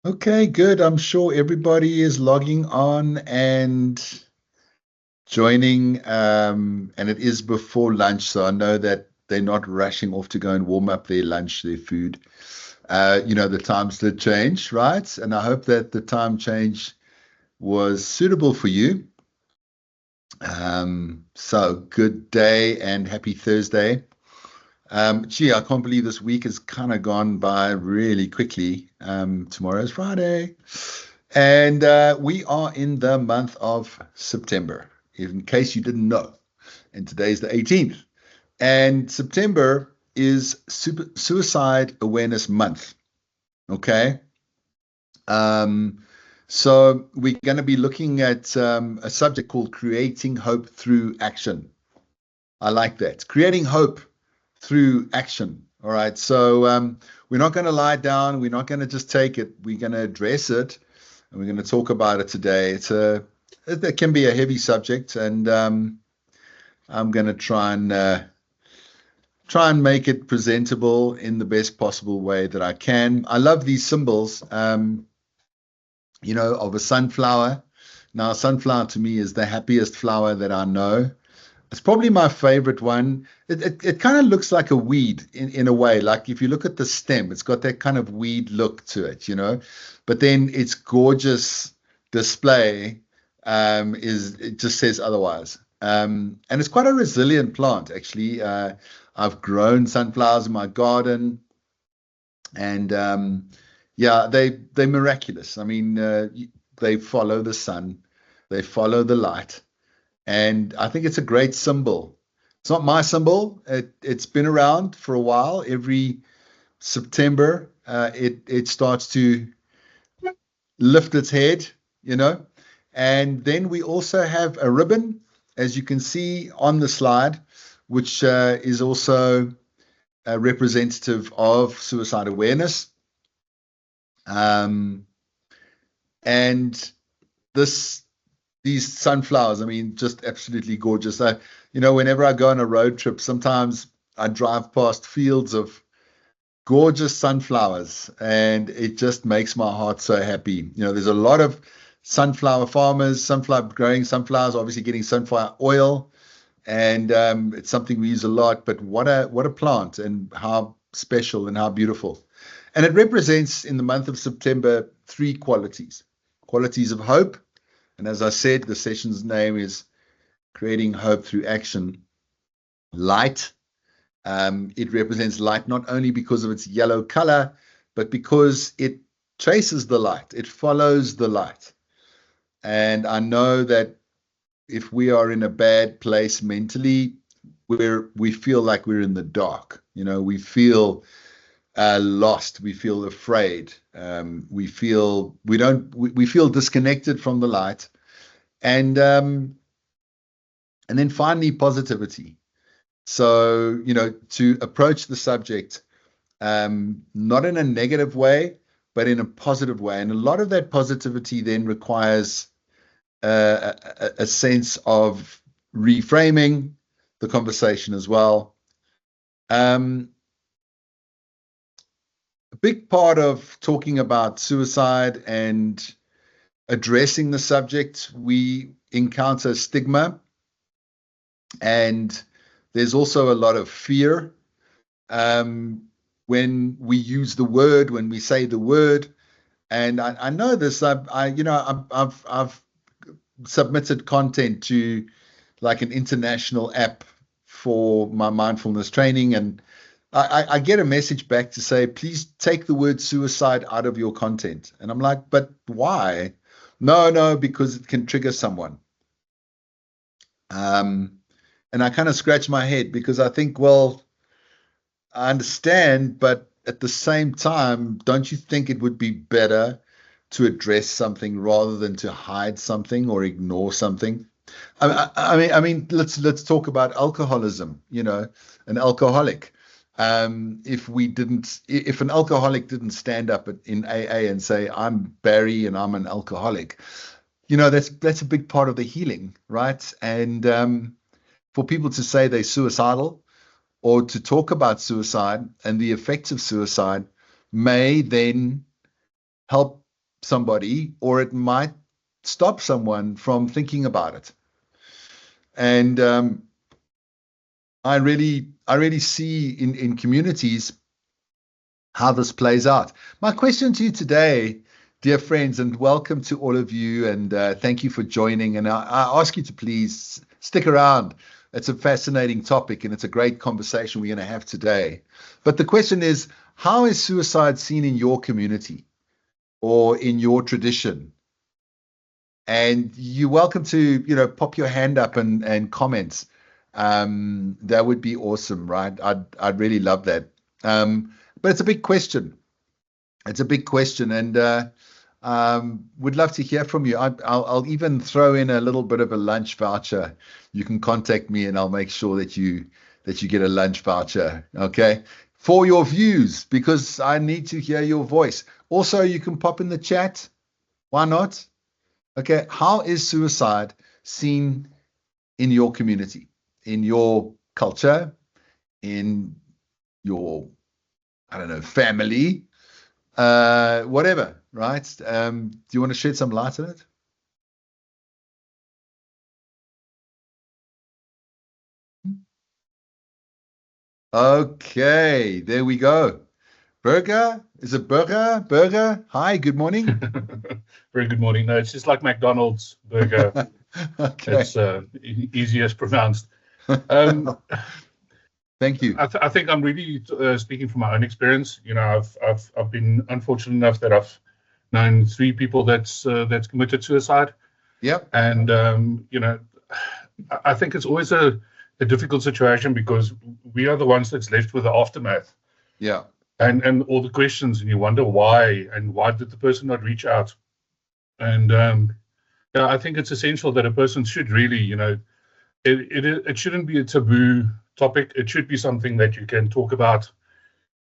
Okay, good. I'm sure everybody is logging on and joining. And it is before lunch, so I know that they're not rushing off to go and warm up their lunch, their food. The times did change, right? And I hope that the time change was suitable for you. So good day and happy Thursday. Gee, I can't believe this week has kind of gone by really quickly. Tomorrow's Friday. And we are in the month of September, in case you didn't know. And today's the 18th. And September is Suicide Awareness Month. Okay. Um, so we're going to be looking at a subject called creating hope through action. I like that. Creating hope through action. All right. So we're not going to lie down. We're not going to just take it. We're going to address it, and we're going to talk about it today. It can be a heavy subject, and I'm going to try and make it presentable in the best possible way that I can. I love these symbols, of a sunflower. Now, sunflower to me is the happiest flower that I know. It's probably my favorite one. It kind of looks like a weed in a way. Like if you look at the stem, it's got that kind of weed look to it. But then its gorgeous display it just says otherwise. And it's quite a resilient plant, actually. I've grown sunflowers in my garden, and yeah, they're miraculous. I mean, they follow the sun, they follow the light, and I think it's a great symbol. It's not my symbol. It's been around for a while. Every September, it starts to lift its head, you know. And then we also have a ribbon, as you can see on the slide, which is also representative of suicide awareness. Um, and this these sunflowers, I mean, just absolutely gorgeous. Whenever I go on a road trip, sometimes I drive past fields of gorgeous sunflowers, and it just makes my heart so happy. There's a lot of sunflower farmers, sunflower growing sunflowers, obviously getting sunflower oil, and it's something we use a lot. But what a plant, and how special and how beautiful. And it represents in the month of September three qualities of hope. And as I said, the session's name is Creating Hope Through Action. Light. It represents light not only because of its yellow color, but because it traces the light, it follows the light. And I know that if we are in a bad place mentally, we feel like we're in the dark. We feel lost. We feel afraid. We feel disconnected from the light, and then finally positivity. So to approach the subject not in a negative way, but in a positive way, and a lot of that positivity then requires a sense of reframing the conversation as well. A big part of talking about suicide and addressing the subject, we encounter stigma, and there's also a lot of fear when we use the word, when we say the word. And I know this. I've submitted content to like an international app for my mindfulness training, and I get a message back to say, please take the word suicide out of your content. And I'm like, but why? No, because it can trigger someone. Um, and I kind of scratch my head because I think, well, I understand, but at the same time, don't you think it would be better to address something rather than to hide something or ignore something? I mean, let's talk about alcoholism. An alcoholic. If an alcoholic didn't stand up in AA and say, "I'm Barry and I'm an alcoholic," that's a big part of the healing, right? And for people to say they're suicidal or to talk about suicide and the effects of suicide may then help somebody, or it might stop someone from thinking about it. And I really see in communities how this plays out. My question to you today, dear friends, and welcome to all of you, and thank you for joining. And I ask you to please stick around. It's a fascinating topic, and it's a great conversation we're going to have today. But the question is, how is suicide seen in your community or in your tradition? And you're welcome to, pop your hand up and comments. That would be awesome, right? I'd really love that. But it's a big question. It's a big question, and would love to hear from you. I'll even throw in a little bit of a lunch voucher. You can contact me, and I'll make sure that you get a lunch voucher. Okay, for your views, because I need to hear your voice. Also, you can pop in the chat. Why not? Okay, how is suicide seen in your community, in your culture, in your, I don't know, family, whatever, right? Do you want to shed some light on it? Okay, there we go. Burger? Is it Burger? Burger? Hi, good morning. Very good morning. No, it's just like McDonald's burger. Okay. It's easiest pronounced. Thank you. I think I'm really speaking from my own experience. I've been unfortunate enough that I've known 3 people that's committed suicide. Yep. And I think it's always a difficult situation because we are the ones that's left with the aftermath. Yeah. And all the questions, and you wonder why, and why did the person not reach out? And I think it's essential that a person should really, it shouldn't be a taboo topic. It should be something that you can talk about.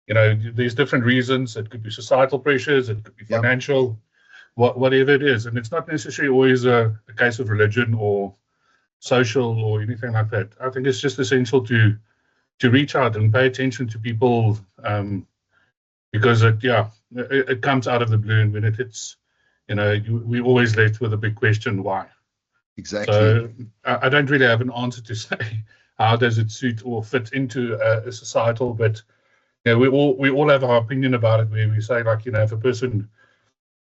There's different reasons. It could be societal pressures. It could be financial, whatever it is. And it's not necessarily always a case of religion or social or anything like that. I think it's just essential to reach out and pay attention to people, because it comes out of the blue, and when it hits, we always left with a big question, why? Exactly. So I don't really have an answer to say how does it suit or fit into a societal, but we all have our opinion about it, where we say, like, if a person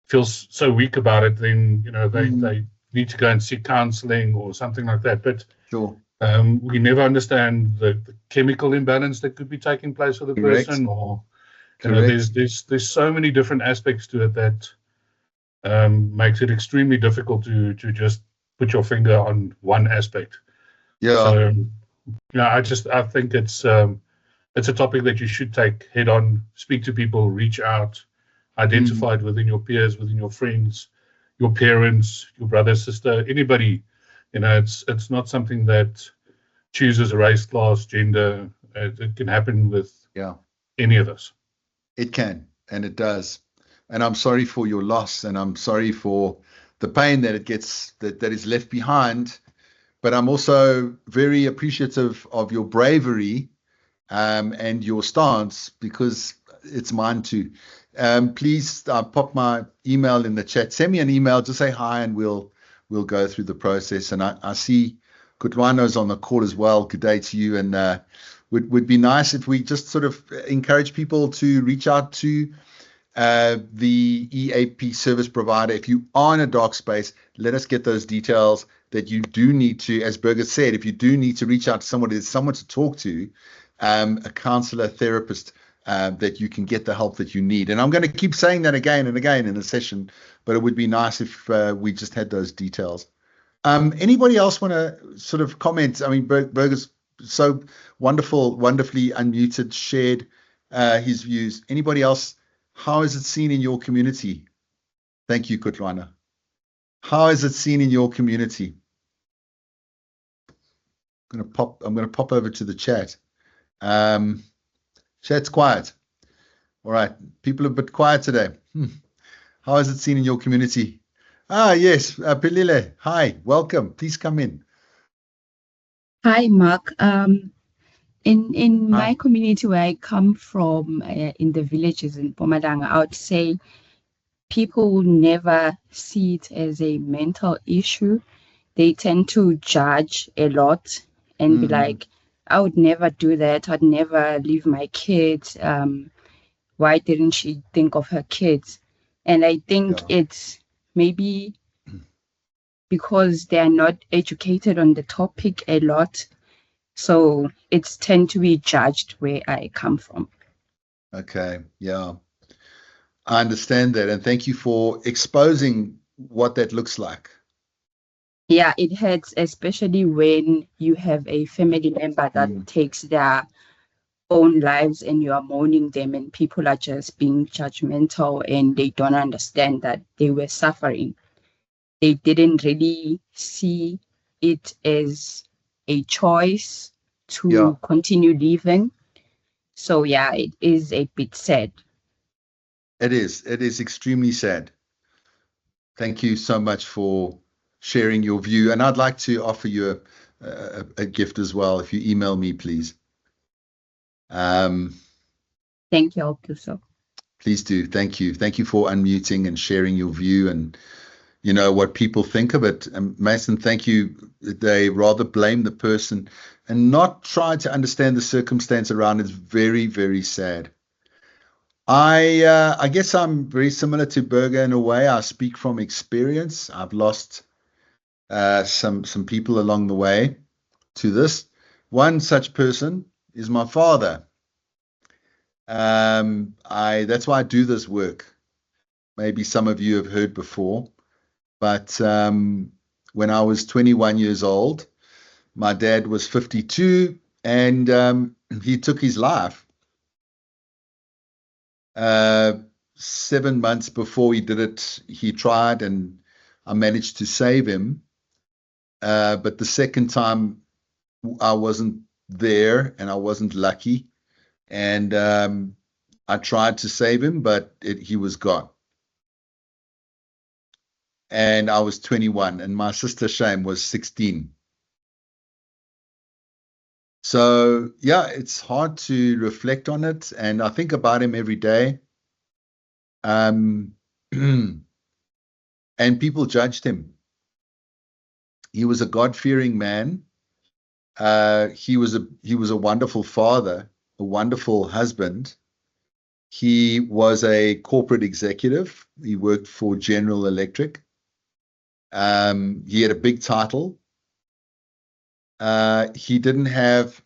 feels so weak about it, then they need to go and seek counseling or something like that. But sure. We never understand the chemical imbalance that could be taking place for the person, or there's so many different aspects to it that makes it extremely difficult to just put your finger on one aspect. Yeah. So I think it's a topic that you should take head on, speak to people, reach out, identify it within your peers, within your friends, your parents, your brother, sister, anybody. It's not something that chooses a race, class, gender. It can happen with any of us. It can, and it does. And I'm sorry for your loss, and I'm sorry for the pain that it gets, that is left behind. But I'm also very appreciative of your bravery and your stance, because it's mine too. Please pop my email in the chat. Send me an email, just say hi, and we'll go through the process. And I see Kutlwano's on the call as well. Good day to you. And would be nice if we just sort of encourage people to reach out to the EAP service provider. If you are in a dark space, let us get those details that you do need to, as Burger said, if you do need to reach out to someone to talk to, a counselor, therapist, that you can get the help that you need. And I'm going to keep saying that again and again in the session, but it would be nice if we just had those details. Anybody else want to sort of comment? I mean, Burger's so wonderfully unmuted, shared his views. Anybody else? How is it seen in your community? Thank you, Kutlwana. How is it seen in your community? I'm going to pop over to the chat. Chat's quiet. All right, people are a bit quiet today. How is it seen in your community? Yes, Pelile. Hi, welcome. Please come in. Hi, Mark. In my community where I come from, in the villages in Mpumalanga, I would say people never see it as a mental issue. They tend to judge a lot and be like, I would never do that. I'd never leave my kids. Why didn't she think of her kids? And I think it's maybe because they're not educated on the topic a lot. So it's tend to be judged where I come from. Okay, yeah. I understand that. And thank you for exposing what that looks like. Yeah, it hurts, especially when you have a family member that takes their own lives and you are mourning them, and people are just being judgmental and they don't understand that they were suffering. They didn't really see it as a choice to continue living. So yeah, it is a bit sad. It is. It is extremely sad. Thank you so much for sharing your view. And I'd like to offer you a gift as well. If you email me, please. Thank you. I'll do so. Please do. Thank you. Thank you for unmuting and sharing your view and, you know, what people think of it. And Mason, thank you. They rather blame the person and not try to understand the circumstance around it. It's very, very sad. I guess I'm very similar to Berger in a way. I speak from experience. I've lost some people along the way to this. One such person is my father. That's why I do this work. Maybe some of you have heard before, but when I was 21 years old, my dad was 52, and he took his life. 7 months before he did it, he tried, and I managed to save him. But the second time, I wasn't there, and I wasn't lucky. And I tried to save him, but he was gone. And I was 21, and my sister Shame was 16. So, yeah, it's hard to reflect on it, and I think about him every day. And people judged him. He was a God-fearing man. He was a wonderful father, a wonderful husband. He was a corporate executive. He worked for General Electric. He had a big title. He didn't have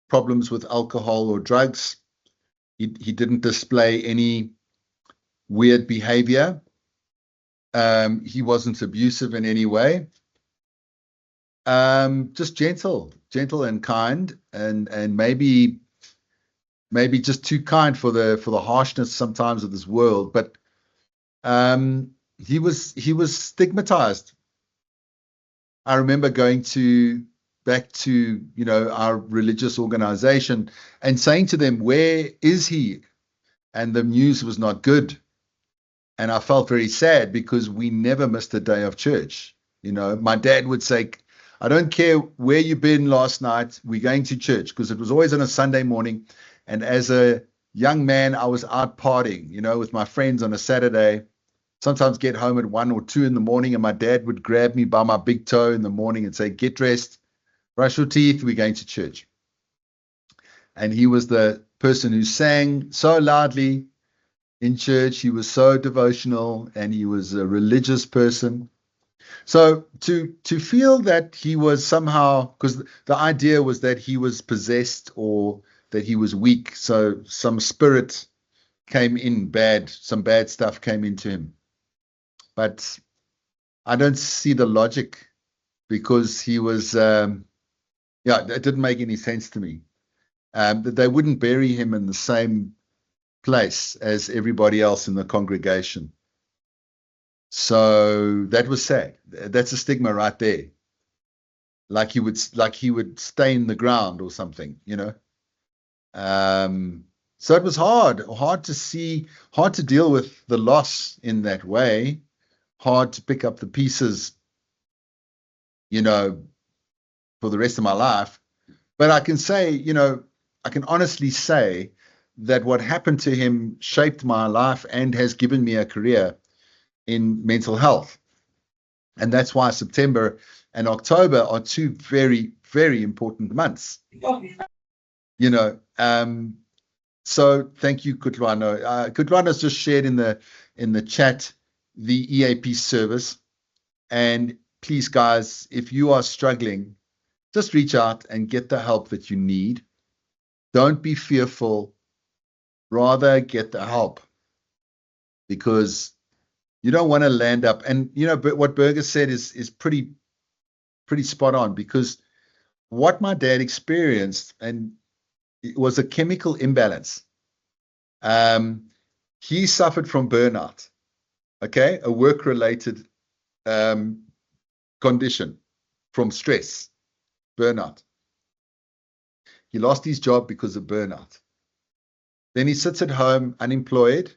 problems with alcohol or drugs. He didn't display any weird behavior. He wasn't abusive in any way. Just gentle and kind, and maybe just too kind for the harshness sometimes of this world. But he was stigmatized. I remember going back to our religious organization and saying to them, "Where is he?" And the news was not good. And I felt very sad because we never missed a day of church. My dad would say, "I don't care where you've been last night, we're going to church," because it was always on a Sunday morning. And as a young man, I was out partying, with my friends on a Saturday, sometimes get home at 1 or 2 in the morning, and my dad would grab me by my big toe in the morning and say, "Get dressed, brush your teeth, we're going to church." And he was the person who sang so loudly in church. He was so devotional, and he was a religious person. So to feel that he was somehow, because the idea was that he was possessed or that he was weak, so some spirit came in some bad stuff came into him. But I don't see the logic, because he was, it didn't make any sense to me. That they wouldn't bury him in the same place as everybody else in the congregation. So that was sad. That's a stigma right there. Like he would stain the ground or something, So it was hard to see, hard to deal with the loss in that way, hard to pick up the pieces, for the rest of my life. But I can say, I can honestly say that what happened to him shaped my life and has given me a career in mental health. And that's why September and October are two very, very important months. You know, so thank you, Kutlwano. Kutlwano's just shared in the chat the EAP service. And please, guys, if you are struggling, just reach out and get the help that you need. Don't be fearful. Rather get the help, because you don't want to land up. And you know, but what Burger said is pretty spot on, because what my dad experienced, and it was a chemical imbalance. He suffered from burnout, okay, a work-related condition from stress, burnout. He lost his job because of burnout. Then he sits at home unemployed.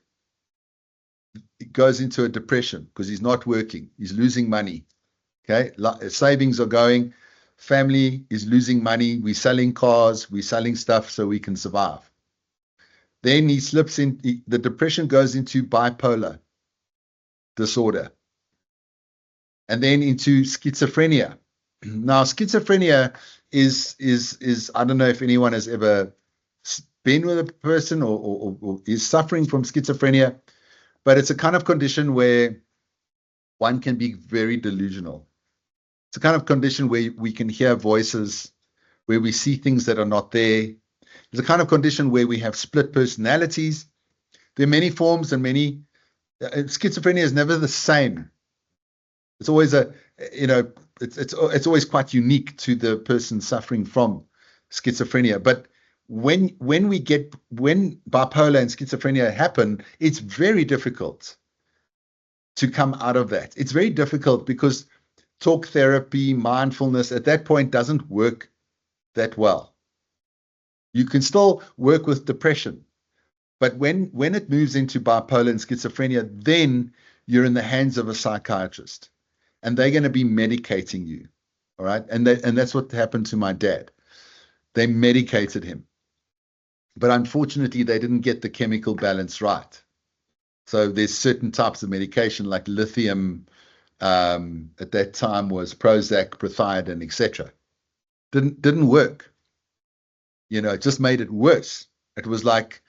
He goes into a depression because he's not working. He's losing money. Okay, savings are going. Family is losing money. We're selling cars. We're selling stuff so we can survive. Then he slips in. The depression goes into bipolar disorder, and then into schizophrenia. Now, schizophrenia is I don't know if anyone has ever been with a person or is suffering from schizophrenia, but it's a kind of condition where one can be very delusional. It's a kind of condition where we can hear voices, where we see things that are not there. It's a kind of condition where we have split personalities. There are many forms and many. Schizophrenia is never the same. It's always it's always quite unique to the person suffering from schizophrenia. But when bipolar and schizophrenia happen, it's very difficult to come out of that. It's very difficult because talk therapy, mindfulness at that point doesn't work that well. You can still work with depression, but when it moves into bipolar and schizophrenia, then you're in the hands of a psychiatrist, and they're going to be medicating you. All right, and that's what happened to my dad. They medicated him, but unfortunately, they didn't get the chemical balance right. So there's certain types of medication like lithium. At that time was Prozac, Prothiodan, etc. Didn't work. You know, it just made it worse. It was like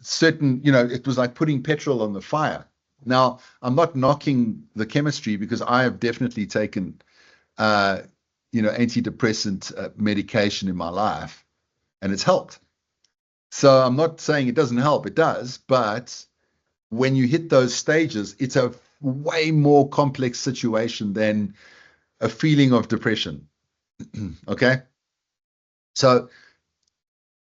it was like putting petrol on the fire. Now, I'm not knocking the chemistry, because I have definitely taken, antidepressant medication in my life, and it's helped. So I'm not saying it doesn't help. It does. But when you hit those stages, it's a way more complex situation than a feeling of depression. Okay. So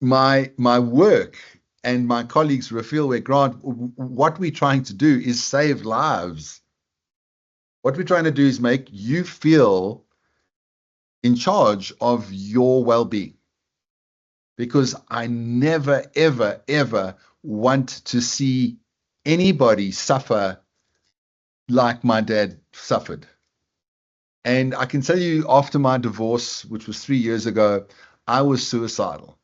my work and my colleagues, Rafiel, where Grant, what we're trying to do is save lives. What we're trying to do is make you feel in charge of your well-being. Because I never, ever, ever want to see anybody suffer like my dad suffered. And I can tell you, after my divorce, which was 3 years ago, I was suicidal.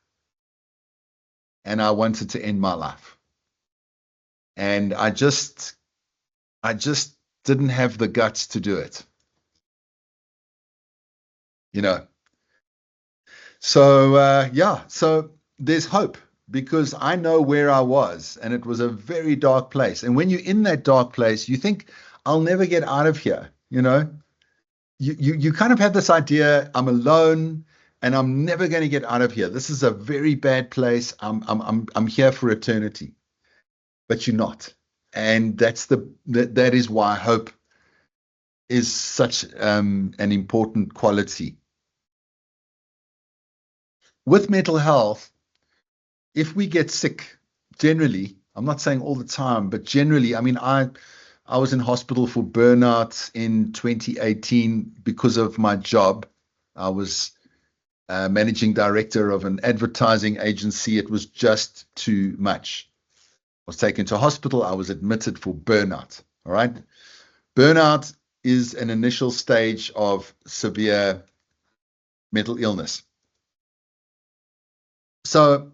And I wanted to end my life. And I just didn't have the guts to do it. You know. So, so there's hope, because I know where I was, and it was a very dark place. And when you're in that dark place, you think, I'll never get out of here. You know, you kind of have this idea, I'm alone and I'm never going to get out of here. This is a very bad place. I'm here for eternity. But you're not. And that is why hope is such an important quality. With mental health, if we get sick, generally, I'm not saying all the time, but generally, I mean, I was in hospital for burnout in 2018 because of my job. I was managing director of an advertising agency. It was just too much. I was taken to hospital. I was admitted for burnout. All right. Burnout is an initial stage of severe mental illness. So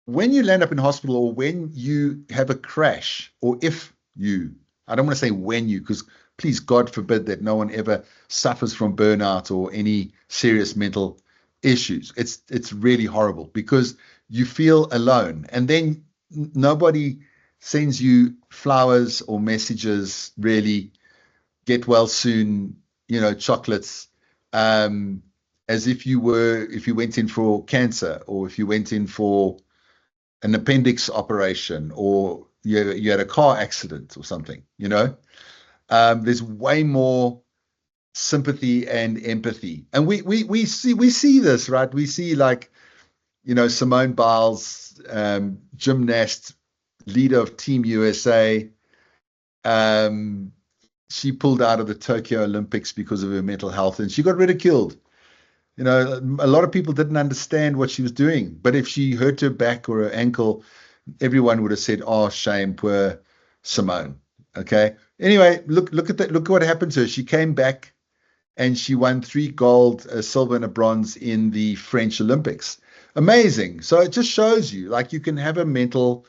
when you land up in hospital, or when you have a crash, or if you, I don't want to say when you, because please, God forbid that no one ever suffers from burnout or any serious mental issues. It's really horrible because you feel alone, and then nobody sends you flowers or messages, really, get well soon, chocolates, as if you went in for cancer, or if you went in for an appendix operation, or you had a car accident or something. There's way more sympathy and empathy, and we see this, right? We see, like, Simone Biles, gymnast, leader of Team USA. She pulled out of the Tokyo Olympics because of her mental health, and she got ridiculed. A lot of people didn't understand what she was doing, but if she hurt her back or her ankle, everyone would have said, "Oh, shame, poor Simone." Okay. Anyway, look at that. Look what happened to her. She came back and she won 3 gold, a silver, and a bronze in the French Olympics. Amazing. So it just shows you, like, you can have a mental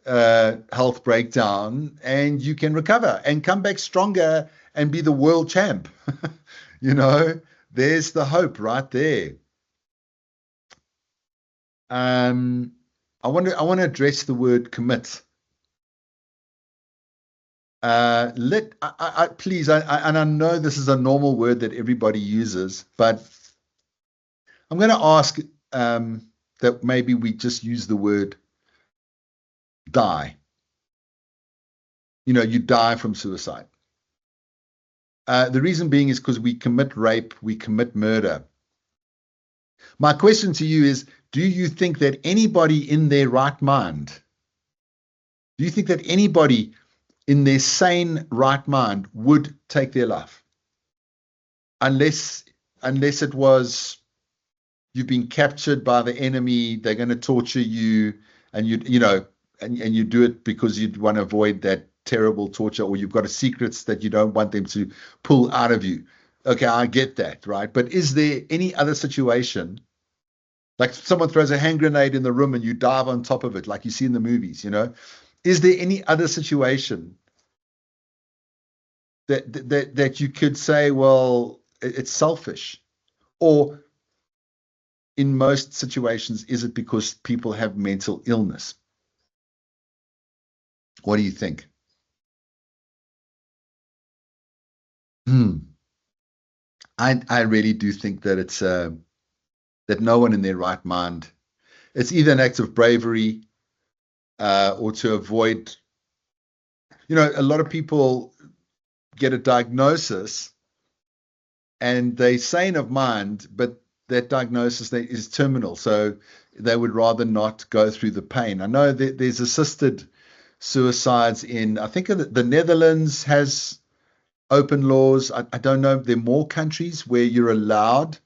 health breakdown and you can recover and come back stronger and be the world champ. There's the hope right there. I want to address the word commit. Please, and I know this is a normal word that everybody uses, but I'm going to ask that maybe we just use the word die. You die from suicide. The reason being is because we commit rape, we commit murder. My question to you is, do you think that anybody in their right mind, do you think that anybody in their sane right mind would take their life? Unless it was, you've been captured by the enemy, they're going to torture you, and you do it because you'd want to avoid that terrible torture, or you've got secrets that you don't want them to pull out of you. Okay, I get that, right? But is there any other situation, like someone throws a hand grenade in the room and you dive on top of it, like you see in the movies, is there any other situation that you could say, well, it's selfish? Or in most situations, is it because people have mental illness? What do you think? I really do think that it's that no one in their right mind, it's either an act of bravery or to avoid, a lot of people get a diagnosis and they're sane of mind, but that diagnosis is terminal, so they would rather not go through the pain. I know that there's assisted suicides in, I think the Netherlands has open laws. I don't know if there are more countries where you're allowed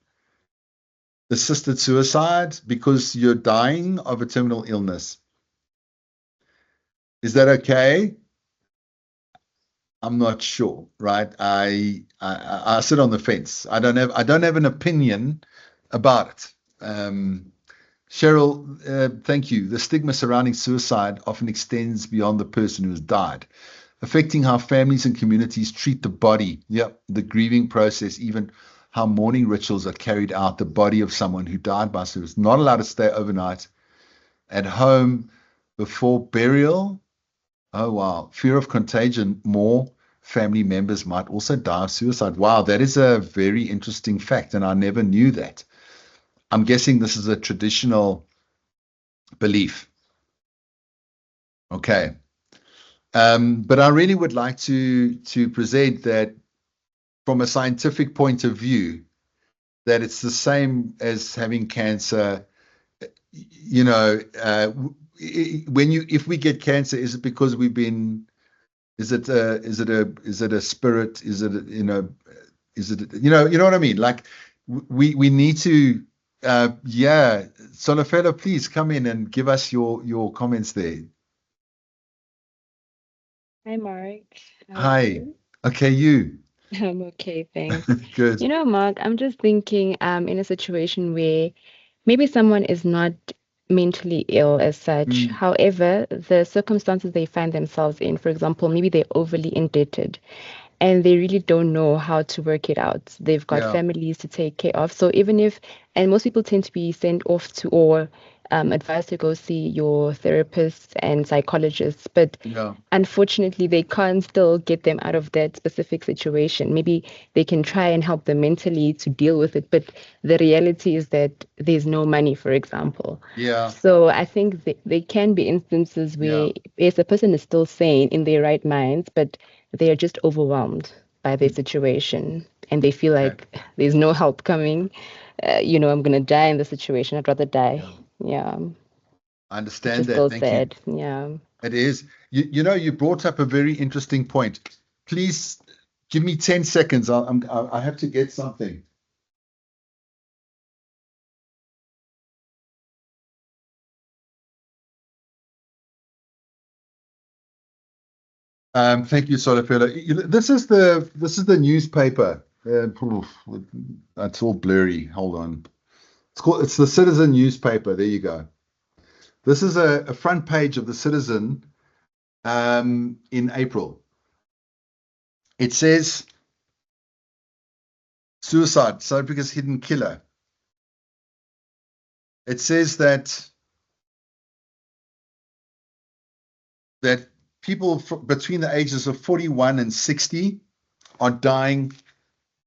assisted suicide because you're dying of a terminal illness. Is that okay? I'm not sure, right? I sit on the fence. I don't have an opinion about it. Cheryl, thank you. The stigma surrounding suicide often extends beyond the person who has died, affecting how families and communities treat the body. Yep, the grieving process, even how mourning rituals are carried out. The body of someone who died by suicide is not allowed to stay overnight at home before burial. Oh, wow. Fear of contagion. More family members might also die of suicide. Wow, that is a very interesting fact, and I never knew that. I'm guessing this is a traditional belief. Okay. But I really would like to present that from a scientific point of view, that it's the same as having cancer. If we get cancer, is it because we've been? Is it a spirit? Is it you know what I mean? Like we need to. Solofelo, please come in and give us your comments there. Hi, Mark. Hi. Okay, you. I'm okay, thanks. Good. Mark, I'm just thinking in a situation where maybe someone is not mentally ill as such. However, the circumstances they find themselves in, for example, maybe they're overly indebted and they really don't know how to work it out. They've got Yeah. families to take care of. So even if, and most people tend to be sent off to or advised to go see your therapists and psychologists, but Yeah. unfortunately they can't still get them out of that specific situation. Maybe they can try and help them mentally to deal with it, but the reality is that there's no money, for example. Yeah. So I think there can be instances where yes, a person is still sane in their right minds, but they are just overwhelmed by their situation and they feel like there's no help coming. I'm going to die in the situation. I'd rather die. Yeah. I It's understand just that. so Thank you. sad. Yeah. It is. You brought up a very interesting point. Please give me 10 seconds. I have to get something. Thank you, Solofelo. This is the newspaper. It's all blurry. Hold on. It's the Citizen newspaper. There you go. This is a front page of the Citizen in April. It says suicide, South Africa's hidden killer. It says that people between the ages of 41 and 60 are dying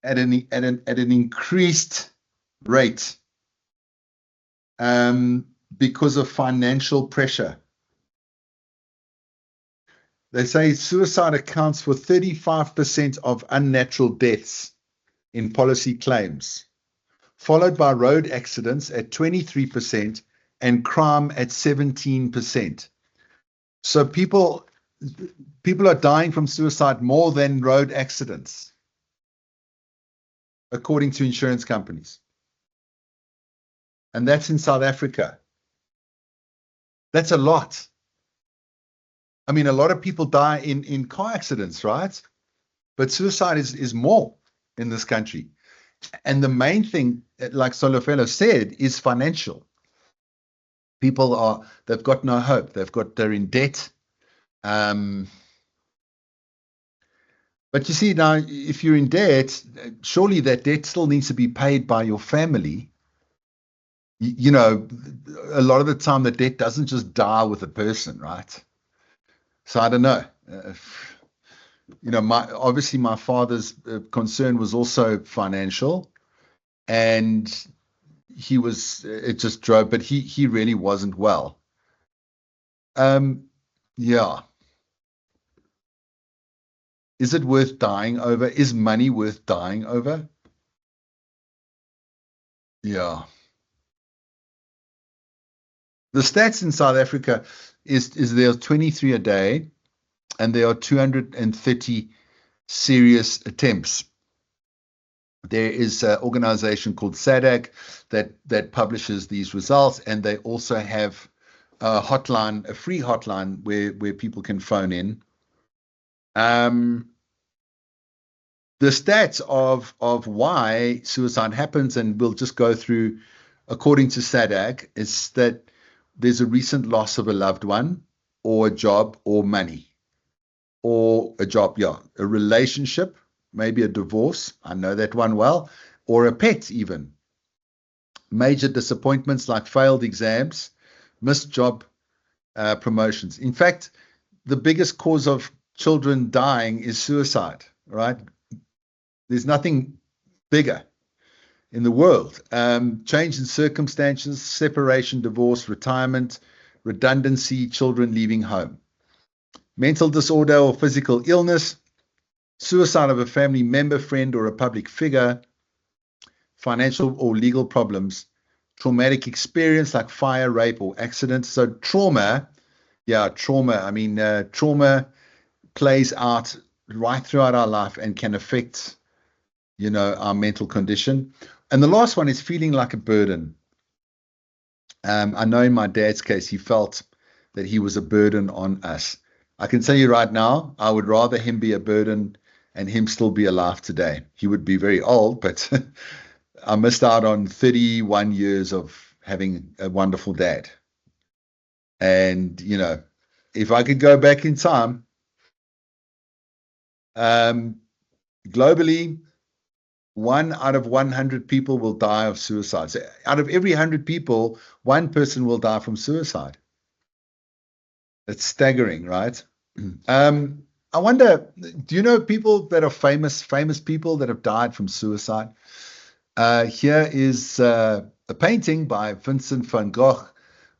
at an increased rate because of financial pressure. They say suicide accounts for 35% of unnatural deaths in policy claims, followed by road accidents at 23% and crime at 17%. So people are dying from suicide more than road accidents, according to insurance companies. And that's in South Africa. That's a lot. I mean, a lot of people die in car accidents, right? But suicide is more in this country. And the main thing, like Solofelo said, is financial. People they've got no hope. They're in debt. But you see now, if you're in debt, surely that debt still needs to be paid by your family. A lot of the time the debt doesn't just die with a person, right? So I don't know. Obviously my father's concern was also financial, and it just drove, but he really wasn't well. Yeah. Is it worth dying over? Is money worth dying over? Yeah. The stats in South Africa is there are 23 a day, and there are 230 serious attempts. There is an organization called SADAG that publishes these results, and they also have a hotline, a free hotline where people can phone in. The stats of why suicide happens, and we'll just go through, according to SADAG, is that there's a recent loss of a loved one, or a job, or money, or a job, a relationship, maybe a divorce, I know that one well, or a pet even. Major disappointments like failed exams, missed job promotions. In fact, the biggest cause of children dying is suicide, right? There's nothing bigger in the world. Change in circumstances, separation, divorce, retirement, redundancy, children leaving home. Mental disorder or physical illness, suicide of a family member, friend, or a public figure, financial or legal problems, traumatic experience like fire, rape, or accident. So trauma. I mean, trauma plays out right throughout our life and can affect, our mental condition. And the last one is feeling like a burden. I know in my dad's case, he felt that he was a burden on us. I can tell you right now, I would rather him be a burden and him still be alive today. He would be very old, but I missed out on 31 years of having a wonderful dad. And, you know, if I could go back in time, globally, 1 out of 100 people will die of suicide. So out of every 100 people, 1 person will die from suicide. It's staggering, right? I wonder, do you know people that are famous people that have died from suicide? Here is a painting by Vincent van Gogh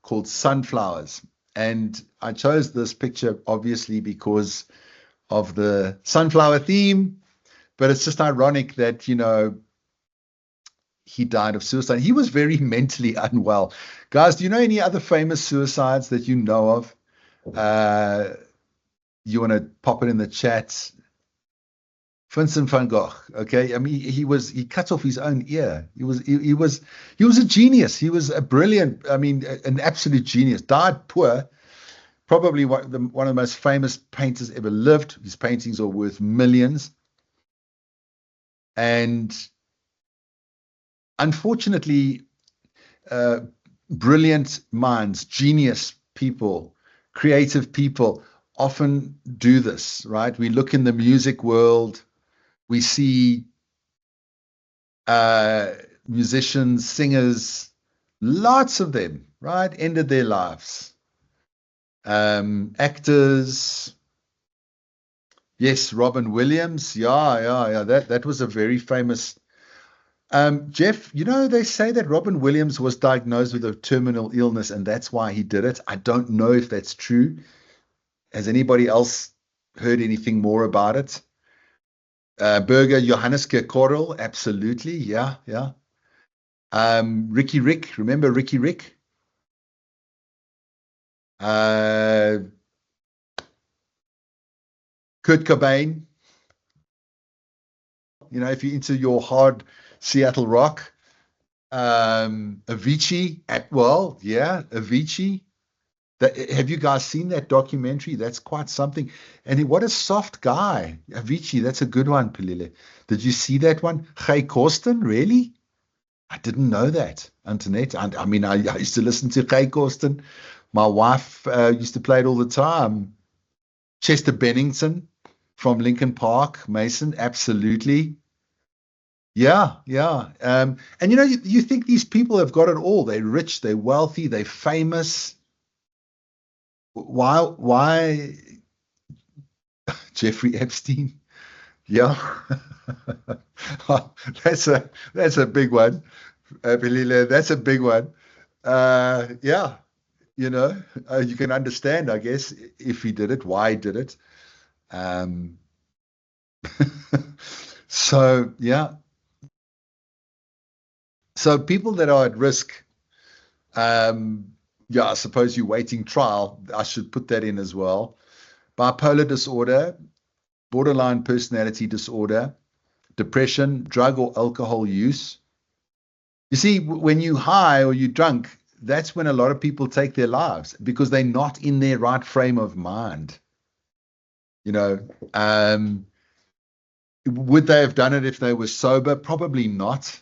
called Sunflowers. And I chose this picture obviously because of the sunflower theme, but it's just ironic that, you know, he died of suicide. He was very mentally unwell. Guys, do you know any other famous suicides that you know of? You want to pop it in the chat? Vincent van Gogh. Okay, I mean, he cut off his own ear. He was a genius. He was a brilliant. I mean, an absolute genius. Died poor. Probably one of the most famous painters ever lived. His paintings are worth millions. And unfortunately, brilliant minds, genius people, creative people often do this, right? We look in the music world, we see musicians, singers, lots of them, right, ended their lives. Actors, yes, Robin Williams, yeah. That was a very famous. Jeff, you know, they say that Robin Williams was diagnosed with a terminal illness and that's why he did it. I don't know if that's true. Has anybody else heard anything more about it? Burger Johannes Korrel, absolutely, yeah. Ricky Rick, remember Ricky Rick? Kurt Cobain. You know, if you're into your hard Seattle rock, Avicii, Avicii. Have you guys seen that documentary? That's quite something. And what a soft guy. Avicii, that's a good one, Pilile. Did you see that one? Gey Corsten, really? I didn't know that, Antoinette. I mean, I used to listen to Gey Corsten. My wife used to play it all the time. Chester Bennington from Linkin Park, Mason, absolutely. Yeah. And you know, you think these people have got it all. They're rich, they're wealthy, they're famous. Why Jeffrey Epstein? Yeah. That's a big one. That's a big one. Yeah, you know, you can understand, I guess, if he did it, why he did it. So yeah. So people that are at risk, yeah, I suppose you're waiting trial. I should put that in as well. Bipolar disorder, borderline personality disorder, depression, drug or alcohol use. You see, when you high or you drunk, that's when a lot of people take their lives because they're not in their right frame of mind. You know, would they have done it if they were sober? Probably not.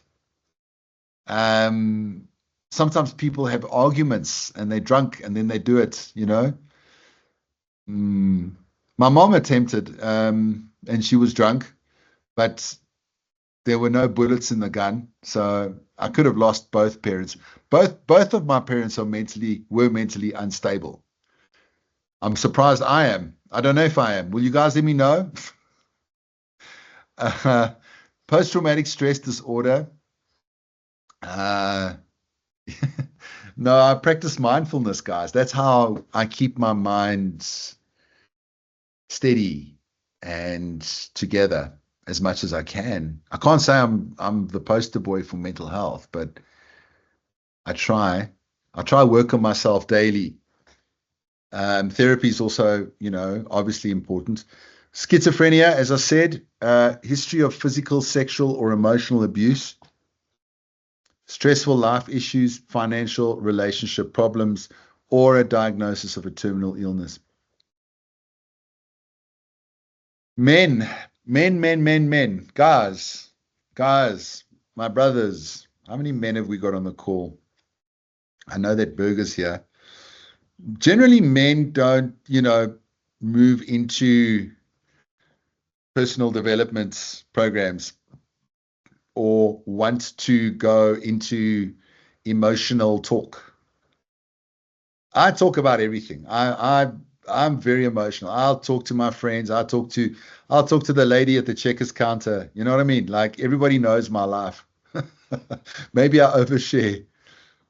Sometimes people have arguments and they're drunk and then they do it, you know. My mom attempted, and she was drunk, but there were no bullets in the gun, so I could have lost both parents. Both of my parents were mentally unstable. I'm surprised I am. I don't know if I am. Will you guys let me know? Post-traumatic stress disorder. No, I practice mindfulness, guys. That's how I keep my mind steady and together as much as I can. I can't say I'm the poster boy for mental health, but I try work on myself daily. Therapy is also, you know, obviously important. Schizophrenia, as I said, history of physical, sexual, or emotional abuse. Stressful life issues, financial, relationship problems, or a diagnosis of a terminal illness. Men. Guys, my brothers. How many men have we got on the call? I know that Burger's here. generally men don't, move into personal development programs or want to go into emotional talk. I talk about everything. I'm very emotional. I'll talk to my friends. I'll talk to the lady at the checkers counter. You know what I mean? Like, everybody knows my life. Maybe I overshare,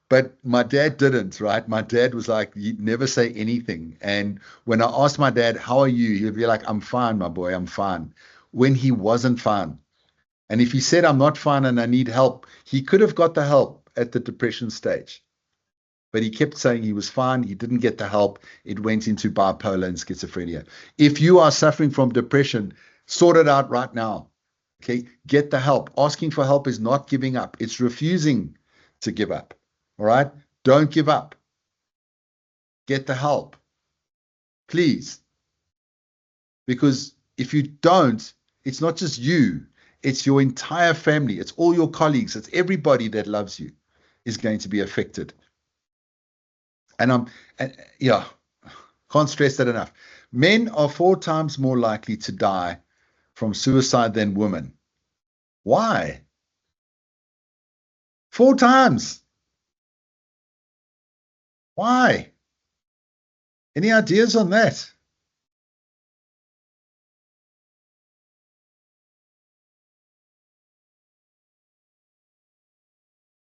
but my dad didn't, right? My dad was like, he'd never say anything. And when I asked my dad, how are you? He'd be like, I'm fine, my boy, I'm fine. When he wasn't fine. And if he said, I'm not fine and I need help, he could have got the help at the depression stage. But he kept saying he was fine. He didn't get the help. It went into bipolar and schizophrenia. If you are suffering from depression, sort it out right now. Okay, get the help. Asking for help is not giving up. It's refusing to give up. All right? Don't give up. Get the help. Please. Because if you don't, it's not just you. It's your entire family. It's all your colleagues. It's everybody that loves you is going to be affected. And can't stress that enough. Men are 4 times more likely to die from suicide than women. Why? 4 times. Why? Any ideas on that?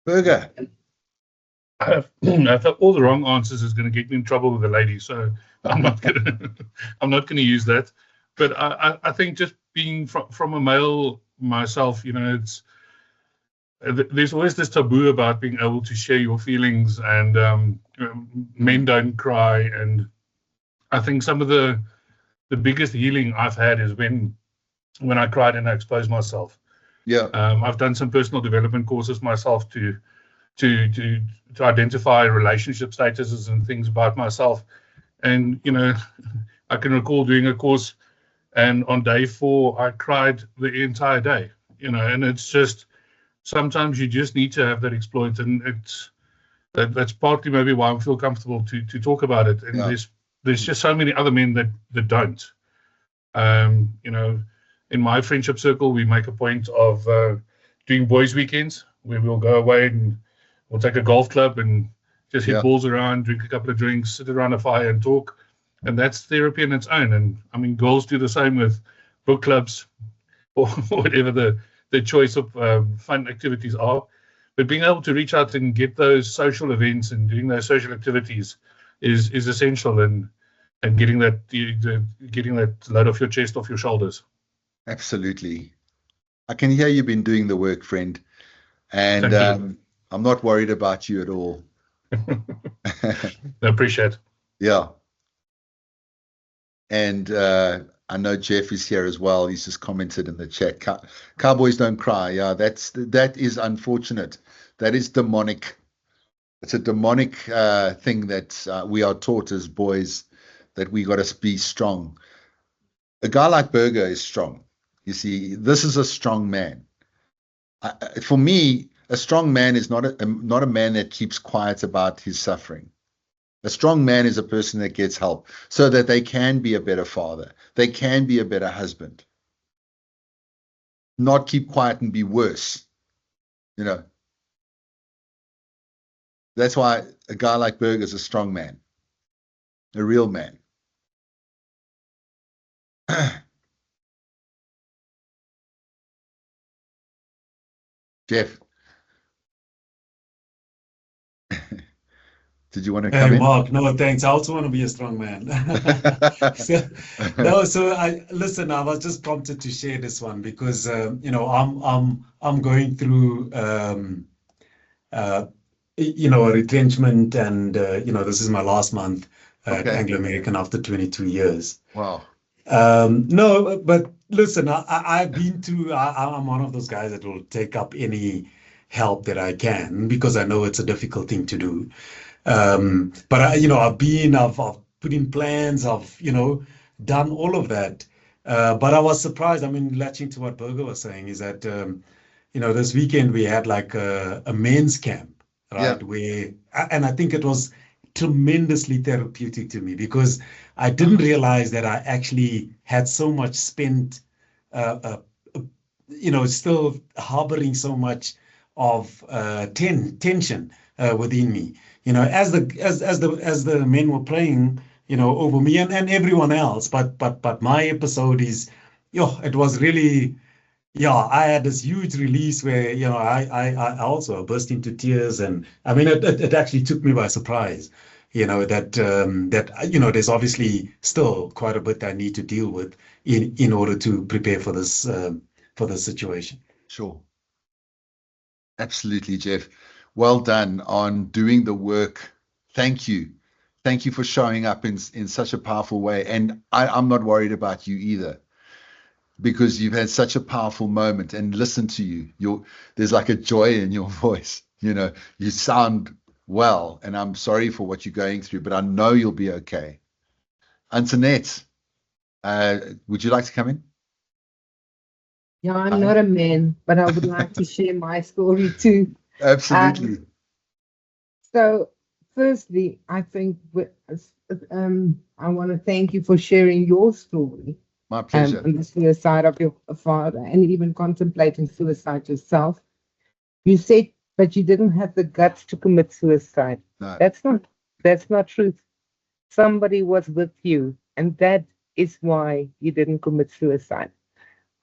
Burger. I thought all the wrong answers is going to get me in trouble with the lady, so I'm not gonna use that. But I think just being from a male myself, it's there's always this taboo about being able to share your feelings, and men don't cry. And I think some of the biggest healing I've had is when I cried and I exposed myself. Yeah. I've done some personal development courses myself to identify relationship statuses and things about myself. And, I can recall doing a course, and on day 4, I cried the entire day, and it's just, sometimes you just need to have that exploit. And that's partly maybe why I feel comfortable to talk about it. And there's just so many other men that don't. In my friendship circle, we make a point of doing boys' weekends where we'll go away and we'll take a golf club and just hit balls around, drink a couple of drinks, sit around a fire and talk. And that's therapy in its own. And I mean, girls do the same with book clubs or whatever the choice of fun activities are. But being able to reach out and get those social events and doing those social activities is essential, and getting that load off your chest, off your shoulders. Absolutely. I can hear you've been doing the work, friend. And I'm not worried about you at all. I appreciate it. Yeah. And I know Jeff is here as well. He's just commented in the chat. Cowboys don't cry. Yeah, that is unfortunate. That is demonic. It's a demonic thing that we are taught as boys, that we got to be strong. A guy like Burger is strong. You see, this is a strong man. For me, a strong man is not a man that keeps quiet about his suffering. A strong man is a person that gets help so that they can be a better father. They can be a better husband. Not keep quiet and be worse. That's why a guy like Burger is a strong man. A real man. Jeff. Did you want to come in? Mark, no, thanks. I also want to be a strong man. So I was just prompted to share this one because I'm going through a retrenchment, and this is my last month at Anglo American after 22 years. Wow. No, but listen, I've been through. I'm one of those guys that will take up any help that I can because I know it's a difficult thing to do. But I've put in plans, I've done all of that. But I was surprised. I mean, latching to what Burger was saying is that this weekend we had like a men's camp, right? And I think it was tremendously therapeutic to me, because I didn't realize that I actually had so much spent, still harboring so much of tension within me. As the men were playing, over me and everyone else, but my episode is, it was really. Yeah, I had this huge release where, I also burst into tears, and I mean, it actually took me by surprise, that there's obviously still quite a bit I need to deal with in order to prepare for this situation. Sure. Absolutely, Jeff. Well done on doing the work. Thank you. Thank you for showing up in such a powerful way. And I'm not worried about you either, because you've had such a powerful moment, and listen to you. There's like a joy in your voice. You sound well, and I'm sorry for what you're going through, but I know you'll be okay. Antoinette, would you like to come in? Yeah, I'm not a man, but I would like to share my story too. Absolutely. So, firstly, I think I want to thank you for sharing your story. My pleasure. And the suicide of your father, and even contemplating suicide yourself. You said, but you didn't have the guts to commit suicide. No. That's not truth. Somebody was with you, and that is why you didn't commit suicide.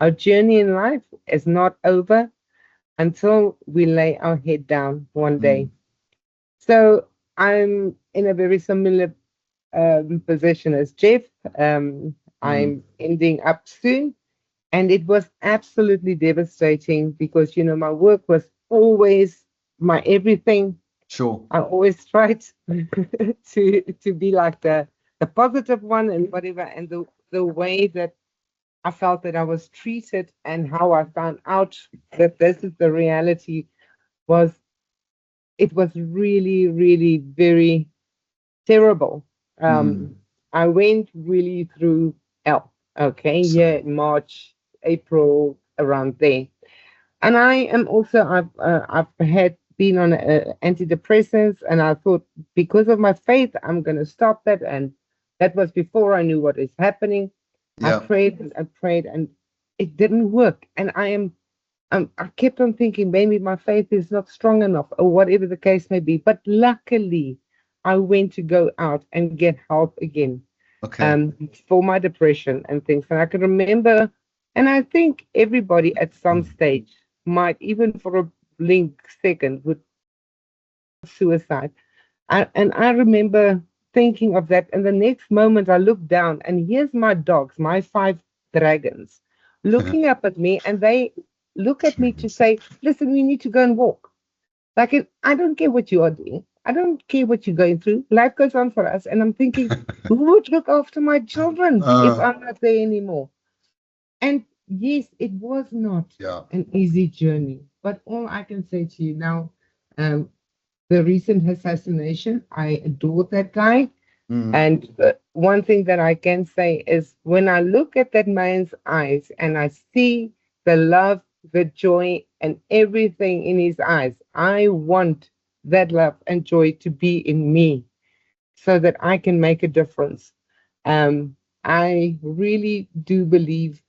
Our journey in life is not over until we lay our head down one day. So I'm in a very similar position as Jeff. I'm ending up soon, and it was absolutely devastating because my work was always my everything. Sure. I always tried to be like the positive one and whatever, and the way that I felt that I was treated and how I found out that this is the reality was really, really very terrible. I went really through hell, okay, in March, April, around there. And I am also, I've had been on antidepressants, and I thought because of my faith, I'm going to stop that. And that was before I knew what is happening. Yeah. I prayed and I prayed, and it didn't work. And I kept on thinking maybe my faith is not strong enough, or whatever the case may be. But luckily, I went to go out and get help again. Okay. For my depression and things. And I can remember, and I think everybody at some stage might, even for a blink second, would suicide. And I remember thinking of that. And the next moment I looked down, and here's my dogs, my 5 dragons, looking up at me, and they look at me to say, listen, we need to go and walk. Like, I don't care what you are doing. I don't care what you're going through. Life goes on for us. And I'm thinking, who would look after my children if I'm not there anymore? And yes, it was not an easy journey. But all I can say to you now, the recent assassination, I adored that guy. And one thing that I can say is when I look at that man's eyes and I see the love, the joy, and everything in his eyes, I want that love and joy to be in me so that I can make a difference. I really do believe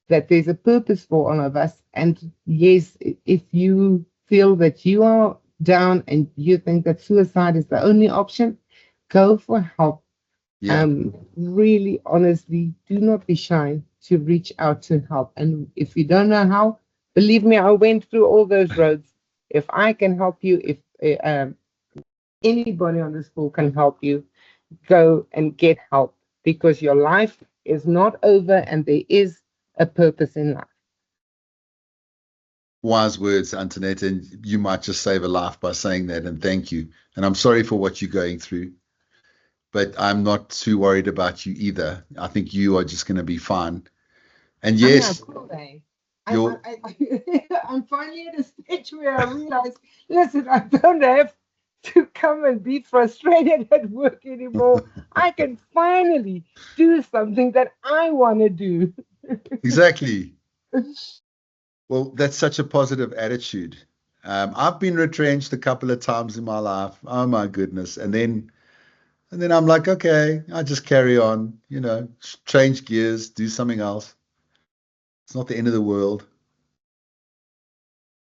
that there's a purpose for all of us. And yes, if you feel that you are down and you think that suicide is the only option, go for help. Really, honestly, do not be shy to reach out to help. And if you don't know how, believe me, I went through all those roads. If I can help you, if anybody on this call can help you, go and get help, because your life is not over and there is a purpose in life. Wise words, Antoinette, and you might just save a life by saying that, and thank you. And I'm sorry for what you're going through, but I'm not too worried about you either. I think you are just going to be fine. And yes, I'm finally at a stage where I realize, listen, I don't have to come and be frustrated at work anymore. I can finally do something that I want to do. Exactly. Well, that's such a positive attitude. I've been retrenched a couple of times in my life. Oh my goodness. And then And then I'm like, okay, I just carry on, change gears, do something else. It's not the end of the world.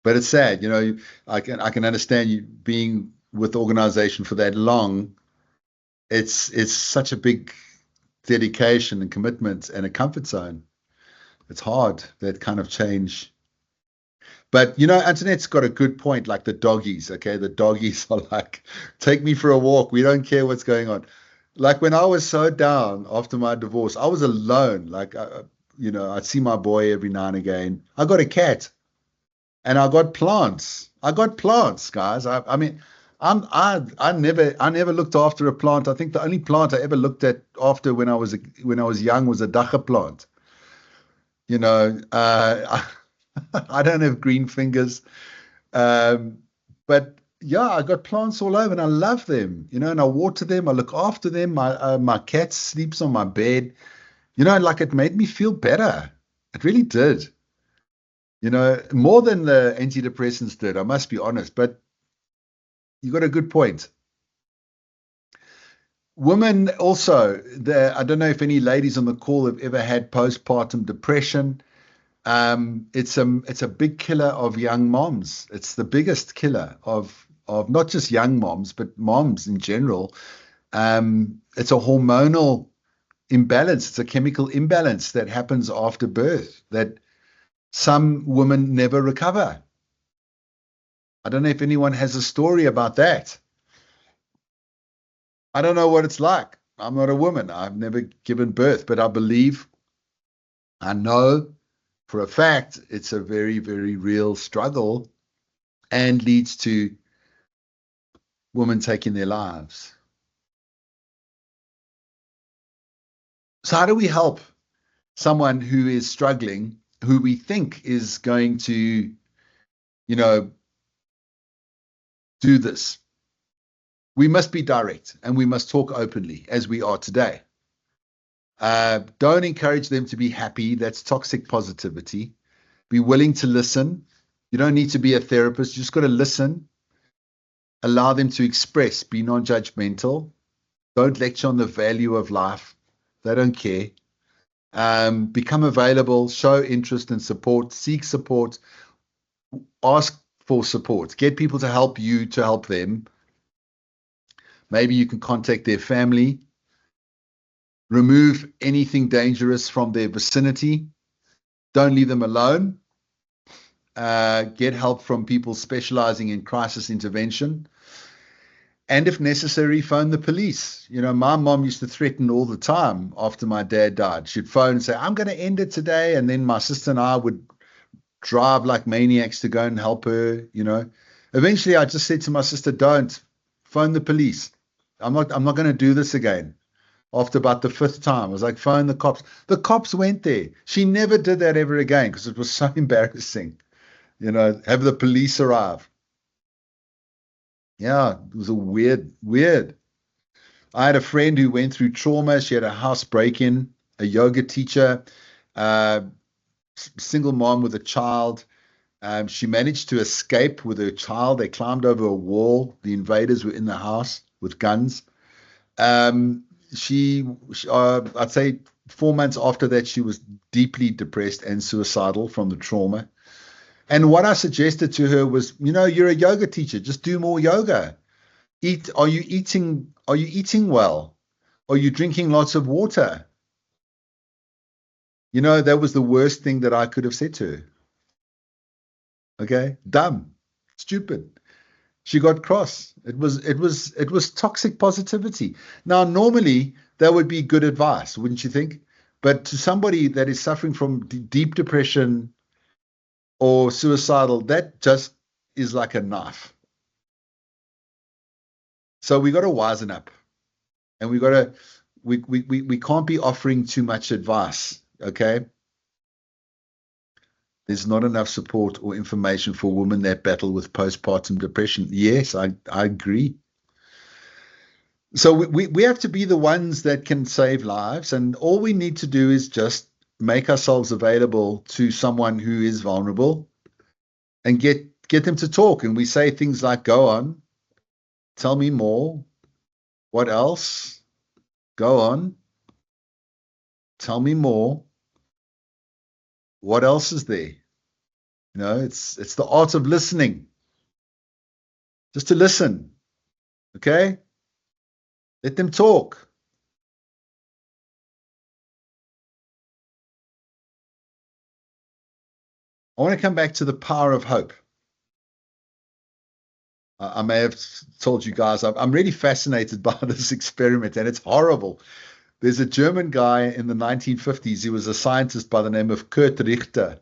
But it's sad, I can understand you being with the organization for that long. It's such a big dedication and commitment and a comfort zone. It's hard, that kind of change. But, Antoinette's got a good point, like the doggies, okay? The doggies are like, take me for a walk. We don't care what's going on. Like when I was so down after my divorce, I was alone. Like, I'd see my boy every now and again. I got a cat and I got plants. Guys. I mean, I never looked after a plant. I think the only plant I ever looked at after when I was young was a dacha plant. I don't have green fingers, but yeah, I got plants all over, and I love them. And I water them. I look after them. My cat sleeps on my bed. Like it made me feel better. It really did. More than the antidepressants did. I must be honest, but you got a good point. Women also, I don't know if any ladies on the call have ever had postpartum depression. It's a big killer of young moms. It's the biggest killer of not just young moms, but moms in general. It's a hormonal imbalance. It's a chemical imbalance that happens after birth that some women never recover. I don't know if anyone has a story about that. I don't know what it's like. I'm not a woman. I've never given birth, but I know for a fact it's a very, very real struggle and leads to women taking their lives. So how do we help someone who is struggling, who we think is going to, do this? We must be direct and we must talk openly as we are today. Don't encourage them to be happy. That's toxic positivity. Be willing to listen. You don't need to be a therapist. You just got to listen. Allow them to express. Be non-judgmental. Don't lecture on the value of life. They don't care. Become available. Show interest and support. Seek support. Ask for support. Get people to help you to help them. Maybe you can contact their family. Remove anything dangerous from their vicinity. Don't leave them alone. Get help from people specializing in crisis intervention. And if necessary, phone the police. My mom used to threaten all the time after my dad died. She'd phone and say, I'm going to end it today. And then my sister and I would drive like maniacs to go and help her. Eventually I just said to my sister, don't phone the police. I'm not going to do this again. After about the 5th time, I was like, phone the cops. The cops went there. She never did that ever again because it was so embarrassing. Have the police arrive. Yeah, it was a weird. I had a friend who went through trauma. She had a house break-in, a yoga teacher, single mom with a child. She managed to escape with her child. They climbed over a wall. The invaders were in the house with guns. I'd say 4 months after that, she was deeply depressed and suicidal from the trauma. And what I suggested to her was, you're a yoga teacher. Just do more yoga. Are you eating well? Are you drinking lots of water? That was the worst thing that I could have said to her. Okay? Dumb. Stupid. She got cross. It was toxic positivity. Now, normally that would be good advice, wouldn't you think? But to somebody that is suffering from deep depression or suicidal, that just is like a knife. So we got to wisen up, and we can't be offering too much advice. Okay. There's not enough support or information for women that battle with postpartum depression. Yes, I agree. So we have to be the ones that can save lives, and all we need to do is just make ourselves available to someone who is vulnerable and get them to talk. And we say things like, go on, tell me more, What else? Go on. Tell me more. What else is there? You know, it's the art of listening. Just to listen. Okay? Let them talk. I want to come back to the power of hope. I may have told you guys, I'm really fascinated by this experiment, and it's horrible. There's a German guy in the 1950s. He was a scientist by the name of Kurt Richter,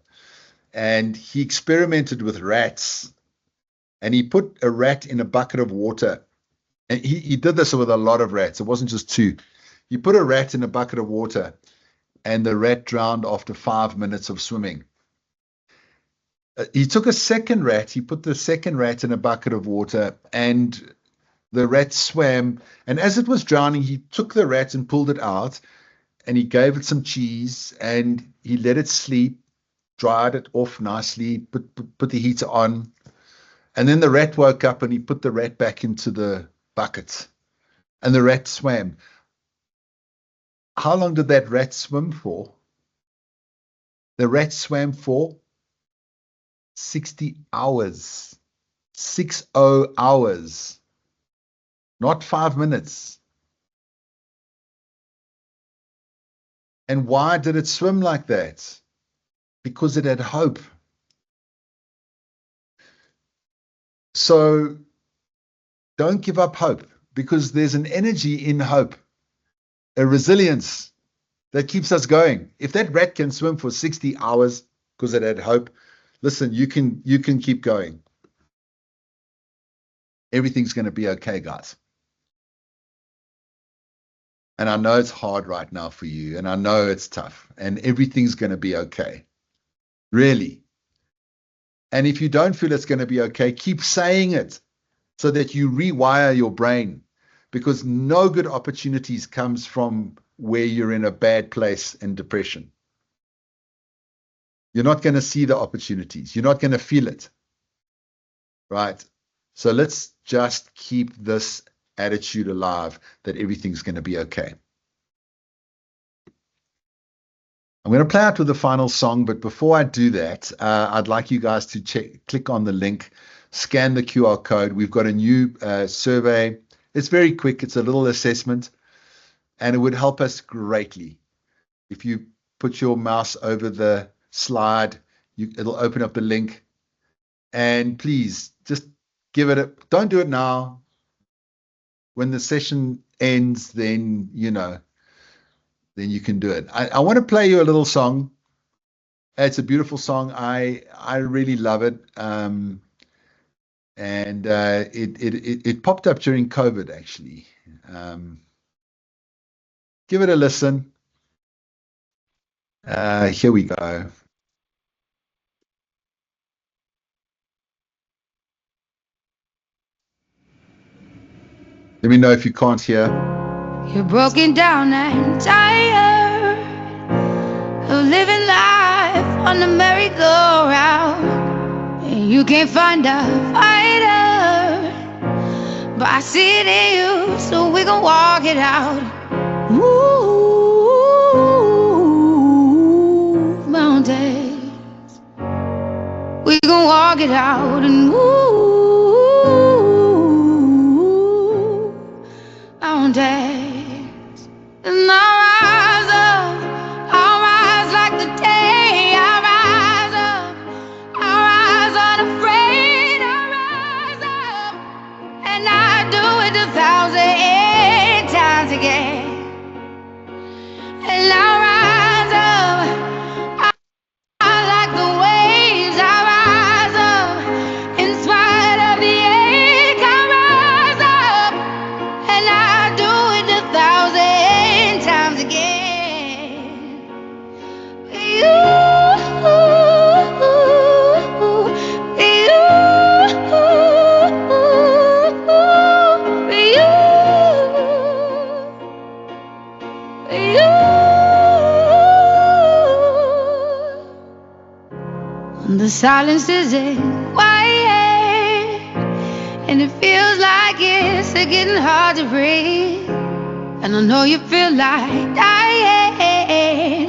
and he experimented with rats. And he put a rat in a bucket of water. And he did this with a lot of rats. It wasn't just two. He put a rat in a bucket of water, and the rat drowned after 5 minutes of swimming. He took a second rat, he put the second rat in a bucket of water, and the rat swam. And as it was drowning, he took the rat and pulled it out, and he gave it some cheese, and he let it sleep, dried it off nicely, put the heater on. And then the rat woke up, and he put the rat back into the bucket, and the rat swam. How long did that rat swim for? The rat swam for 60 hours. 60 hours. Not 5 minutes. And why did it swim like that? Because it had hope. So don't give up hope, because there's an energy in hope, a resilience that keeps us going. If that rat can swim for 60 hours because it had hope, listen, you can keep going. Everything's going to be okay, guys. And I know it's hard right now for you, and I know it's tough, and everything's going to be okay. Really. And if you don't feel it's going to be okay, keep saying it so that you rewire your brain, because no good opportunities comes from where you're in a bad place in depression. You're not going to see the opportunities. You're not going to feel it. Right? So let's just keep this attitude alive that everything's going to be okay. I'm going to play out with the final song, but before I do that, I'd like you guys to click on the link, scan the QR code. We've got a new survey. It's very quick. It's a little assessment, and it would help us greatly. If you put your mouse over the slide, it'll open up the link, and please just give it a, don't do it now. When the session ends, then, then you can do it. I want to play you a little song. It's a beautiful song. I really love it. And it popped up during COVID, actually. Give it a listen. Here we go. Let me know if you can't hear. You're broken down and tired of living life on the merry-go-round, and you can't find a fighter, but I see it in you, so we gon' walk it out. Move mountains, we gon' walk it out, and move mountains. And I'll rise like the day. I'll rise up, I'll rise unafraid. I'll rise up, and I do it 1,000 times again. And I'll rise up, I like the waves. I'll rise up, in spite of the ache. I'll rise up, and I do it 1,000 times again. The silence isn't quiet, and and it feels like it's getting hard to breathe. And I know you feel like dying,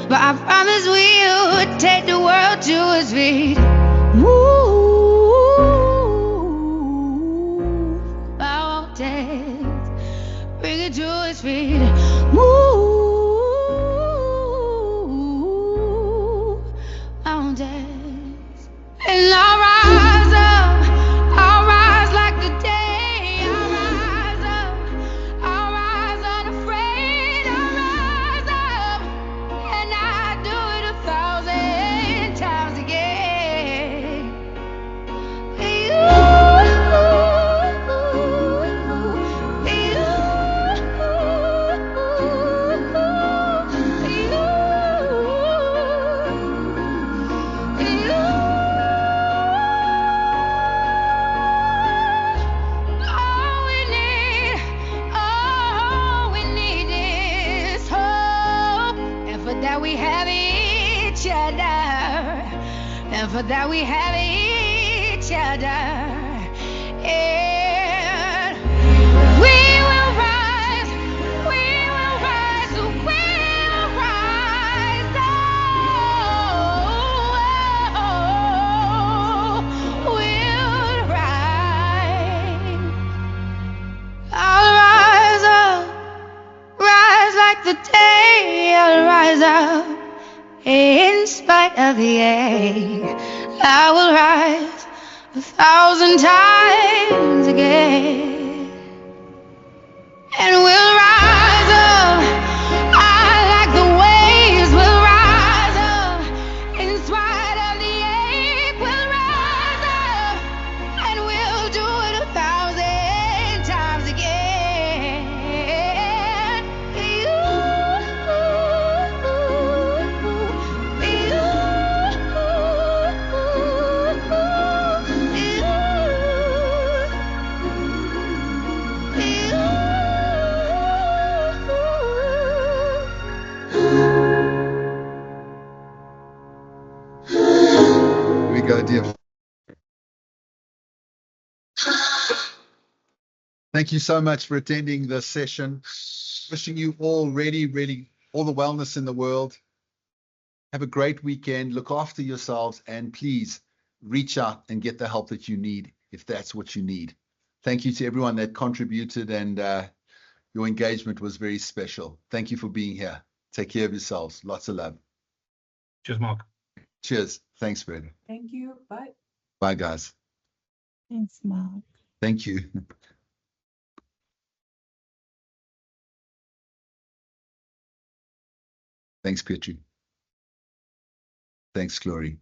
but I promise we'll take the world to its feet. Move mountains, bring it to its feet. Move mountains, and I'll rise up. I'll rise like the day. I'll rise up. I'll rise unafraid. I'll rise up, and I do it 1,000 times again. All we need is hope, and for that we have each other, and for that we have each other. And we will rise, we will rise, we'll rise. Oh, we'll rise. I'll rise up, rise like the day. I'll rise up in spite of the ache. I will rise 1,000 times again, and we'll rise up. I like the waves. We'll rise up in spite of the ache. We'll rise up, and we'll do it 1,000 times again. Here we go, dear. Thank you so much for attending this session. Wishing you all really all the wellness in the world. Have a great weekend. Look after yourselves, and please reach out and get the help that you need if that's what you need. Thank you to everyone that contributed, and your engagement was very special. Thank you for being here. Take care of yourselves. Lots of love. Cheers, Mark. Cheers. Thanks, Fred. Thank you. Bye. Bye, guys. Thanks, Mark. Thank you. Thanks, Petri. Thanks, Glory.